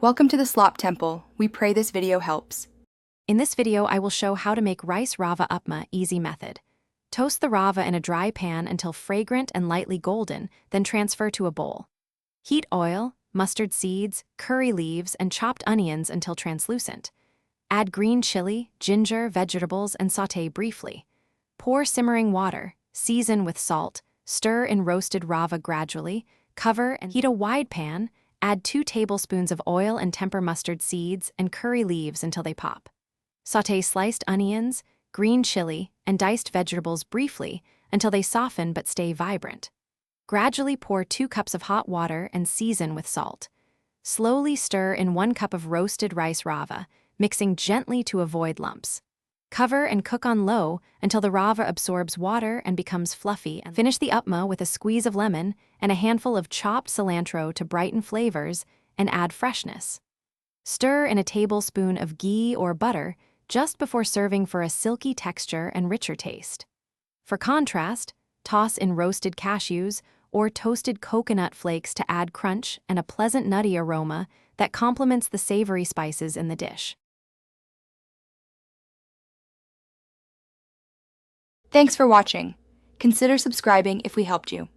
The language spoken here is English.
Welcome to the Slop Temple. We pray this video helps. In this video, I will show how to make Rice Rava Upma easy method. Toast the rava in a dry pan until fragrant and lightly golden, then transfer to a bowl. Heat oil, mustard seeds, curry leaves, and chopped onions until translucent. Add green chili, ginger, vegetables, and sauté briefly. Pour simmering water, season with salt, stir in roasted rava gradually, cover and heat a wide pan. Add 2 tablespoons of oil and temper mustard seeds and curry leaves until they pop. Sauté sliced onions, green chili, and diced vegetables briefly until they soften but stay vibrant. Gradually pour 2 cups of hot water and season with salt. Slowly stir in 1 cup of roasted rice rava, mixing gently to avoid lumps. Cover and cook on low until the rava absorbs water and becomes fluffy. Finish the upma with a squeeze of lemon and a handful of chopped cilantro to brighten flavors and add freshness. Stir in a tablespoon of ghee or butter just before serving for a silky texture and richer taste. For contrast, toss in roasted cashews or toasted coconut flakes to add crunch and a pleasant nutty aroma that complements the savory spices in the dish. Thanks for watching. Consider subscribing if we helped you.